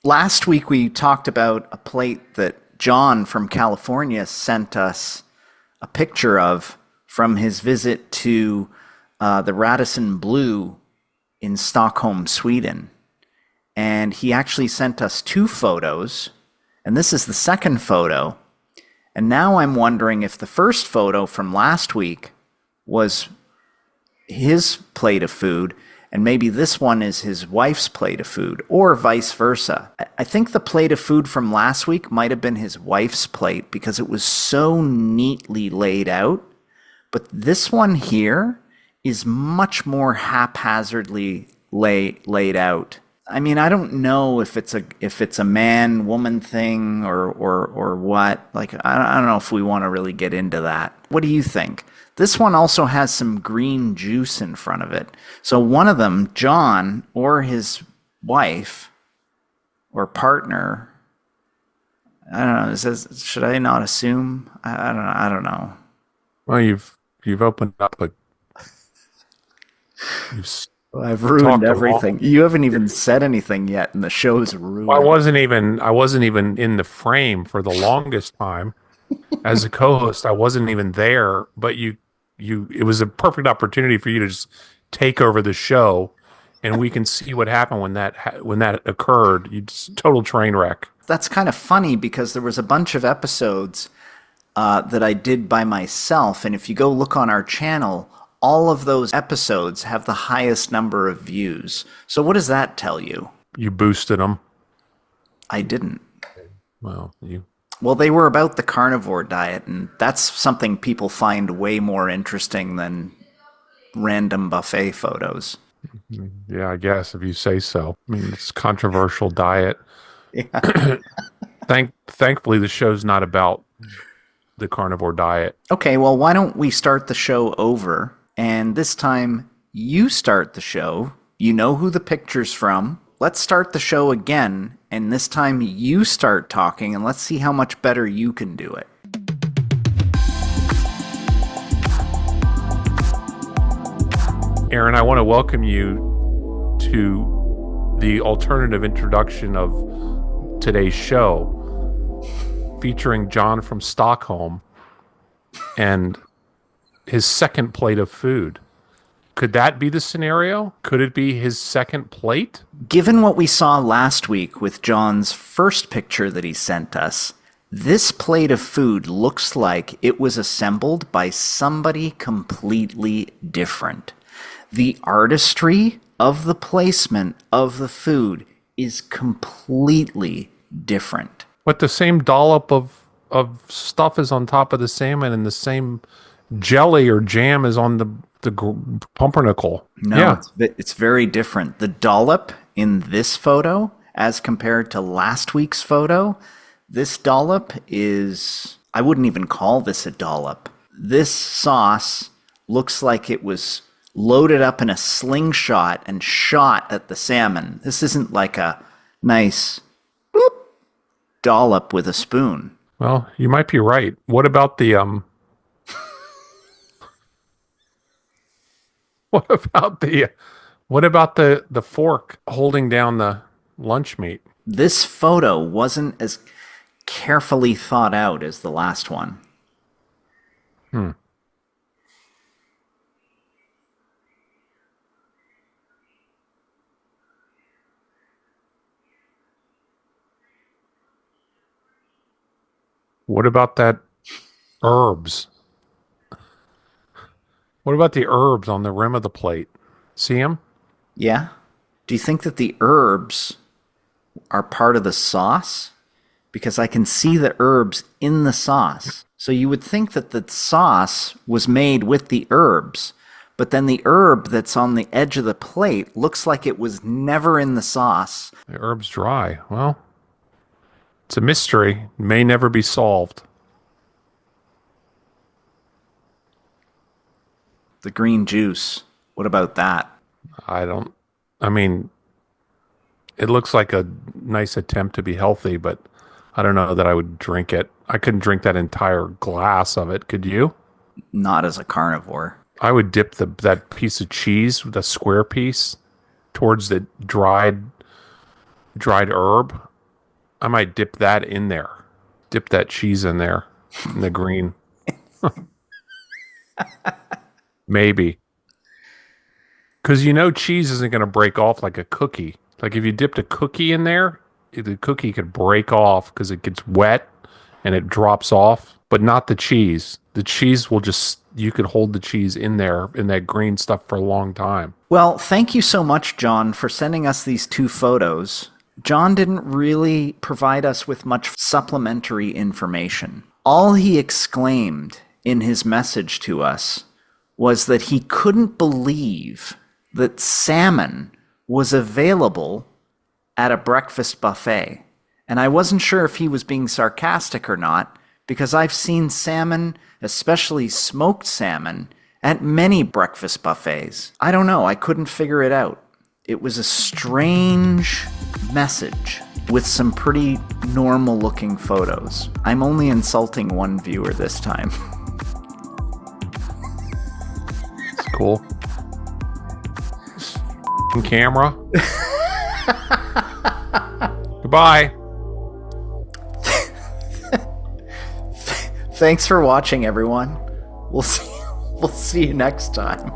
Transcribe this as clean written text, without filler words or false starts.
Last week we talked about a plate that John from California sent us a picture of from his visit to the Radisson Blu in Stockholm, Sweden. And he actually sent us two photos, and this is the second photo. And now I'm wondering if the first photo from last week was his plate of food, and maybe this one is his wife's plate of food, or vice versa. I think the plate of food from last week might have been his wife's plate because it was so neatly laid out. But this one here is much more haphazardly laid out. I mean, I don't know if it's a man woman thing or what. Like, I don't know if we want to really get into that. What do you think? This one also has some green juice in front of it. So one of them, John or his wife or partner, I don't know. Should I not assume? I don't know. I don't know. Well, you've opened up a you've Well, I've ruined talked a everything. long. You haven't even said anything yet, and the show's Well, ruined. I wasn't even in the frame for the longest time as a co-host. I wasn't even there, but it was a perfect opportunity for you to just take over the show, and we can see what happened when that occurred. You just total train wreck. That's kind of funny because there was a bunch of episodes that I did by myself, and if you go look on our channel, all of those episodes have the highest number of views. So what does that tell you? You boosted them. I didn't. Well, Well, they were about the carnivore diet, and that's something people find way more interesting than random buffet photos. yeah, I guess if you say so. I mean, it's a controversial diet. Yeah. Thankfully, the show's not about the carnivore diet. Okay, well, why don't we start the show over? And this time, you start the show. You know who the picture's from. Let's start the show again, and this time you start talking, and let's see how much better you can do it. Aaron, I want to welcome you to the alternative introduction of today's show, featuring John from Stockholm and his second plate of food. Could that be the scenario? Could it be his second plate? Given what we saw last week with John's first picture that he sent us, this plate of food looks like it was assembled by somebody completely different. The artistry of the placement of the food is completely different. But the same dollop of stuff is on top of the salmon, and the same jelly or jam is on the pumpernickel. No, Yeah. it's very different. The dollop in this photo, as compared to last week's photo, this dollop is, I wouldn't even call this a dollop. This sauce looks like it was loaded up in a slingshot and shot at the salmon. This isn't like a nice bloop dollop with a spoon. Well, you might be right. What about the what about the fork holding down the lunch meat? This photo wasn't as carefully thought out as the last one. Hmm. What about that herbs? What about the herbs on the rim of the plate? See them? Yeah? Do you think that the herbs are part of the sauce? Because I can see the herbs in the sauce. So you would think that the sauce was made with the herbs, but then the herb that's on the edge of the plate looks like it was never in the sauce. The herbs dry. Well, it's a mystery. May never be solved. The green juice. What about that? I don't. I mean, it looks like a nice attempt to be healthy, but I don't know that I would drink it. I couldn't drink that entire glass of it. Could you? Not as a carnivore. I would dip that piece of cheese, the square piece, towards the dried herb, I might dip that in there. Dip that cheese in there, in the green. Maybe. Because cheese isn't going to break off like a cookie. Like if you dipped a cookie in there, the cookie could break off because it gets wet and it drops off, but not the cheese. The cheese will you could hold the cheese in there, in that green stuff for a long time. Well, thank you so much, John, for sending us these 2 photos. John didn't really provide us with much supplementary information. All he exclaimed in his message to us was that he couldn't believe that salmon was available at a breakfast buffet. And I wasn't sure if he was being sarcastic or not, because I've seen salmon, especially smoked salmon, at many breakfast buffets. I don't know, I couldn't figure it out. It was a strange message with some pretty normal looking photos. I'm only insulting one viewer this time. It's cool. Camera. Goodbye. Thanks for watching, everyone. We'll see you next time.